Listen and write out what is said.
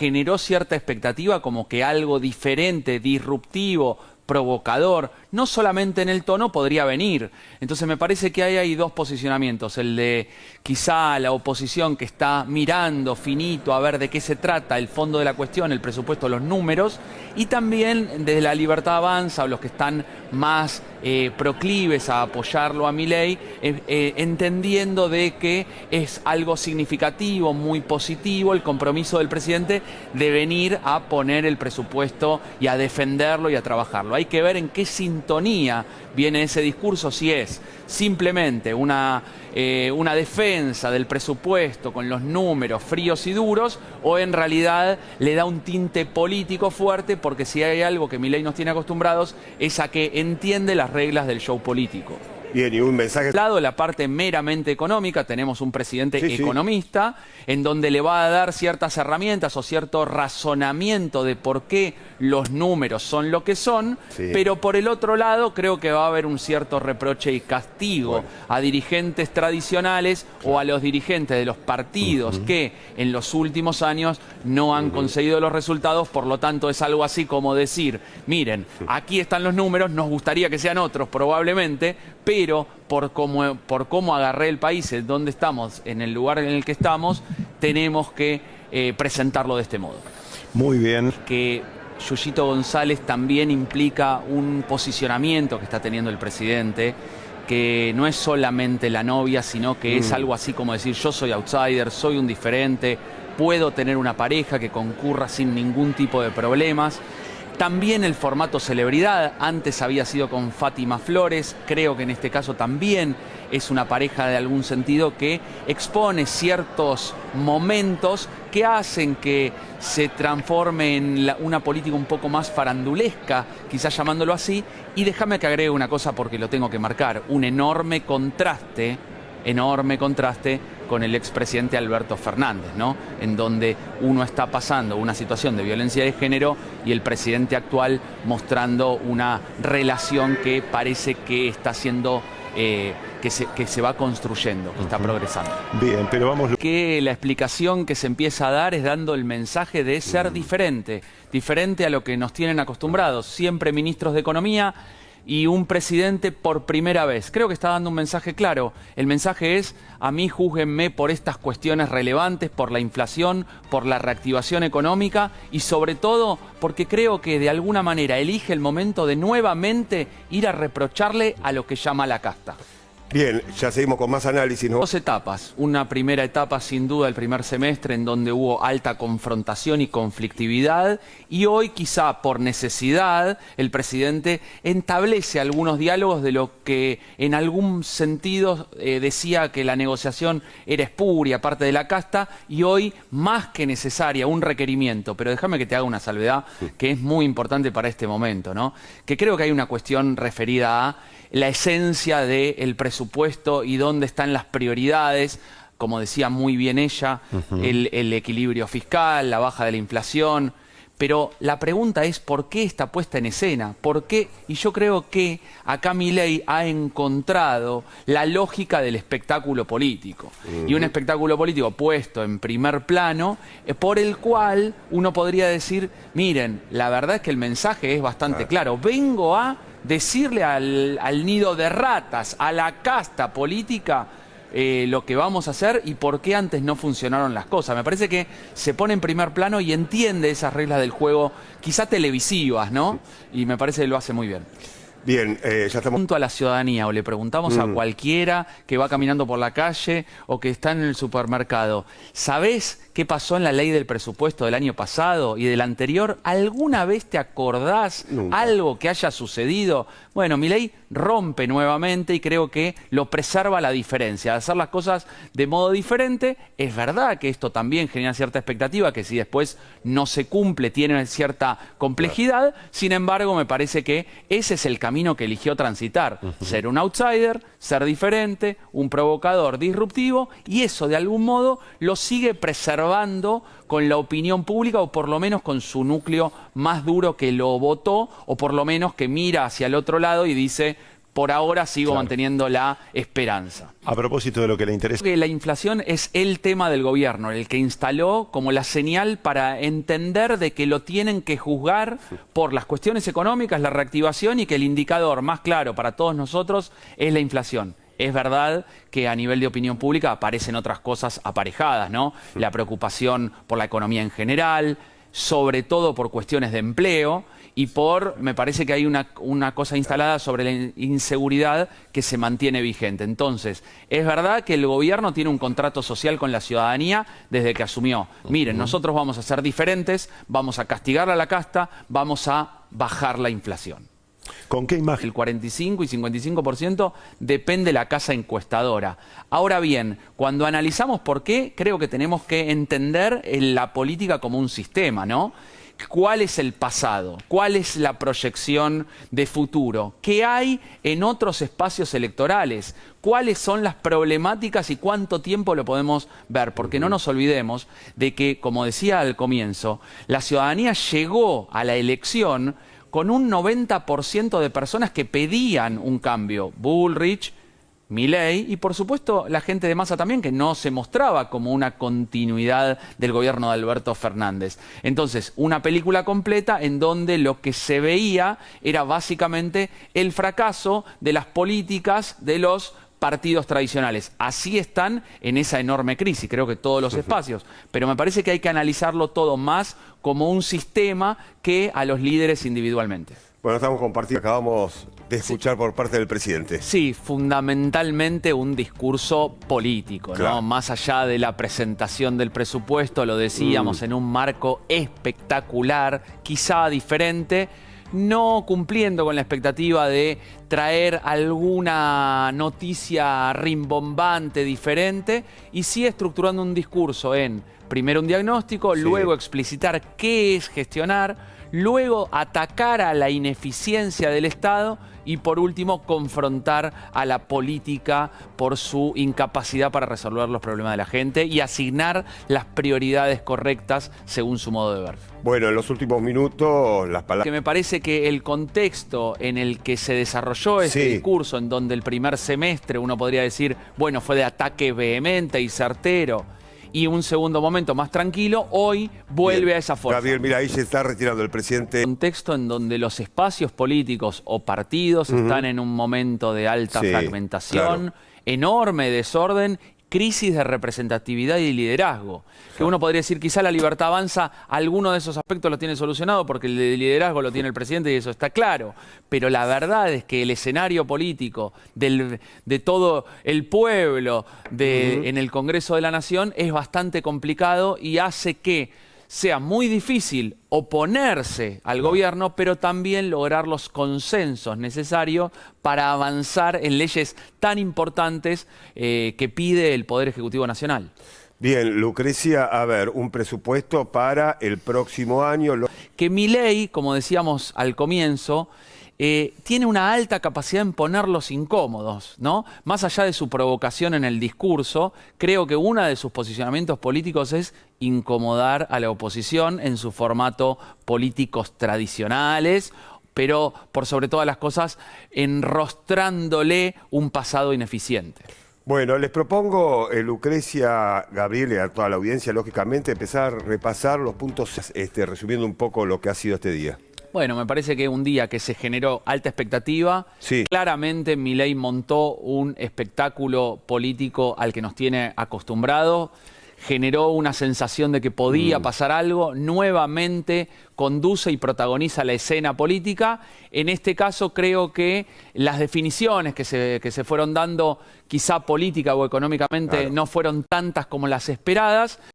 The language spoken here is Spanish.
generó cierta expectativa como que algo diferente, disruptivo, provocador, no solamente en el tono, podría venir. Entonces me parece que hay dos posicionamientos, el de quizá la oposición que está mirando finito a ver de qué se trata, el fondo de la cuestión, el presupuesto, los números, y también desde la Libertad Avanza, o los que están más proclives a apoyarlo a Milei, entendiendo de que es algo significativo, muy positivo, el compromiso del presidente de venir a poner el presupuesto y a defenderlo y a trabajarlo. Hay que ver en qué sintonía viene ese discurso, si es simplemente una defensa del presupuesto con los números fríos y duros, o en realidad le da un tinte político fuerte, porque si hay algo que Milei nos tiene acostumbrados es a que entiende las reglas del show político. Bien, y un mensaje... Por un lado, la parte meramente económica, tenemos un presidente economista, en donde le va a dar ciertas herramientas o cierto razonamiento de por qué los números son lo que son, pero por el otro lado creo que va a haber un cierto reproche y castigo a dirigentes tradicionales o a los dirigentes de los partidos que en los últimos años no han conseguido los resultados. Por lo tanto, es algo así como decir, miren, aquí están los números, nos gustaría que sean otros probablemente, pero por cómo agarré el país, en donde estamos, en el lugar en el que estamos, tenemos que presentarlo de este modo. Muy bien. Que Yuyito González también implica un posicionamiento que está teniendo el presidente, que no es solamente la novia, sino que es algo así como decir, yo soy outsider, soy un diferente, puedo tener una pareja que concurra sin ningún tipo de problemas. También el formato celebridad, antes había sido con Fátima Flores, creo que en este caso también es una pareja de algún sentido que expone ciertos momentos que hacen que se transforme en una política un poco más farandulesca, quizás llamándolo así. Y déjame que agregue una cosa porque lo tengo que marcar, un enorme contraste con el expresidente Alberto Fernández, ¿no? En donde uno está pasando una situación de violencia de género y el presidente actual mostrando una relación que parece que está siendo, que se va construyendo, que está progresando. Bien, pero vamos... Que la explicación que se empieza a dar es dando el mensaje de ser diferente a lo que nos tienen acostumbrados, siempre ministros de Economía y un presidente por primera vez. Creo que está dando un mensaje claro. El mensaje es, a mí júzguenme por estas cuestiones relevantes, por la inflación, por la reactivación económica y sobre todo porque creo que de alguna manera elige el momento de nuevamente ir a reprocharle a lo que llama la casta. Bien, ya seguimos con más análisis, ¿no? Dos etapas. Una primera etapa, sin duda, el primer semestre, en donde hubo alta confrontación y conflictividad. Y hoy, quizá por necesidad, el presidente establece algunos diálogos de lo que en algún sentido decía que la negociación era espuria, parte de la casta, y hoy, más que necesaria, un requerimiento. Pero déjame que te haga una salvedad que es muy importante para este momento, ¿no? Que creo que hay una cuestión referida a la esencia del presupuesto y dónde están las prioridades, como decía muy bien ella, el equilibrio fiscal, la baja de la inflación. Pero la pregunta es, ¿por qué está puesta en escena? ¿Por qué? Y yo creo que acá Milei ha encontrado la lógica del espectáculo político. Y un espectáculo político puesto en primer plano, por el cual uno podría decir, miren, la verdad es que el mensaje es bastante claro. Vengo a decirle al nido de ratas, a la casta política, lo que vamos a hacer y por qué antes no funcionaron las cosas. Me parece que se pone en primer plano y entiende esas reglas del juego, quizá televisivas, ¿no? Y me parece que lo hace muy bien. Bien, ya estamos... Junto a la ciudadanía, o le preguntamos a cualquiera que va caminando por la calle o que está en el supermercado, ¿sabés qué pasó en la ley del presupuesto del año pasado y del anterior? ¿Alguna vez te acordás algo que haya sucedido? Bueno, Milei rompe nuevamente y creo que lo preserva la diferencia, de hacer las cosas de modo diferente. Es verdad que esto también genera cierta expectativa, que si después no se cumple tiene cierta complejidad. Sin embargo, me parece que ese es el camino que eligió transitar. Ser un outsider, ser diferente, un provocador disruptivo, y eso de algún modo lo sigue preservando con la opinión pública, o por lo menos con su núcleo más duro que lo votó, o por lo menos que mira hacia el otro lado y dice, por ahora sigo Claro. manteniendo la esperanza. A propósito de lo que le interesa. Que la inflación es el tema del gobierno, el que instaló como la señal para entender de que lo tienen que juzgar por las cuestiones económicas, la reactivación, y que el indicador más claro para todos nosotros es la inflación. Es verdad que a nivel de opinión pública aparecen otras cosas aparejadas, ¿no? La preocupación por la economía en general, sobre todo por cuestiones de empleo, y me parece que hay una cosa instalada sobre la inseguridad que se mantiene vigente. Entonces, es verdad que el gobierno tiene un contrato social con la ciudadanía desde que asumió. Miren, nosotros vamos a ser diferentes, vamos a castigar a la casta, vamos a bajar la inflación. ¿Con qué imagen? El 45 y 55% depende de la casa encuestadora. Ahora bien, cuando analizamos por qué, creo que tenemos que entender la política como un sistema, ¿no? ¿Cuál es el pasado? ¿Cuál es la proyección de futuro? ¿Qué hay en otros espacios electorales? ¿Cuáles son las problemáticas y cuánto tiempo lo podemos ver? Porque no nos olvidemos de que, como decía al comienzo, la ciudadanía llegó a la elección con un 90% de personas que pedían un cambio. Bullrich, Milei y por supuesto la gente de Massa también, que no se mostraba como una continuidad del gobierno de Alberto Fernández. Entonces, una película completa en donde lo que se veía era básicamente el fracaso de las políticas de los partidos tradicionales. Así están en esa enorme crisis, creo que todos los espacios. Pero me parece que hay que analizarlo todo más como un sistema que a los líderes individualmente. Bueno, estamos compartiendo, acabamos de escuchar por parte del presidente. Sí, fundamentalmente un discurso político, Claro. ¿no? Más allá de la presentación del presupuesto, lo decíamos, en un marco espectacular, quizá diferente, no cumpliendo con la expectativa de traer alguna noticia rimbombante, diferente, y sí estructurando un discurso en, primero un diagnóstico, Sí. luego explicitar qué es gestionar, luego atacar a la ineficiencia del Estado y por último confrontar a la política por su incapacidad para resolver los problemas de la gente y asignar las prioridades correctas según su modo de ver. Bueno, en los últimos minutos, las Que palabras. me parece que el contexto en el que se desarrolló este Sí. discurso, en donde el primer semestre uno podría decir, bueno, fue de ataque vehemente y certero, y un segundo momento más tranquilo, hoy vuelve Bien. a esa fuerza. Gabriel, mira, ahí se está retirando el presidente. Contexto en donde los espacios políticos o partidos están en un momento de alta Sí, fragmentación, claro. enorme desorden, crisis de representatividad y liderazgo. Que uno podría decir, quizá la Libertad Avanza, alguno de esos aspectos lo tiene solucionado porque el de liderazgo lo tiene el presidente y eso está claro. Pero la verdad es que el escenario político de todo el pueblo en el Congreso de la Nación es bastante complicado y hace que sea muy difícil oponerse al gobierno, pero también lograr los consensos necesarios para avanzar en leyes tan importantes que pide el Poder Ejecutivo Nacional. Bien, Lucrecia, a ver, un presupuesto para el próximo año. Que Milei, como decíamos al comienzo, tiene una alta capacidad en ponerlos incómodos, ¿no? Más allá de su provocación en el discurso, creo que uno de sus posicionamientos políticos es incomodar a la oposición en su formato políticos tradicionales, pero por sobre todas las cosas, enrostrándole un pasado ineficiente. Bueno, les propongo, Lucrecia, Gabriel y a toda la audiencia, lógicamente, empezar a repasar los puntos, resumiendo un poco lo que ha sido este día. Bueno, me parece que un día que se generó alta expectativa, Sí. claramente Milei montó un espectáculo político al que nos tiene acostumbrados, generó una sensación de que podía pasar algo, nuevamente conduce y protagoniza la escena política. En este caso creo que las definiciones que se fueron dando, quizá política o económicamente, Claro. no fueron tantas como las esperadas,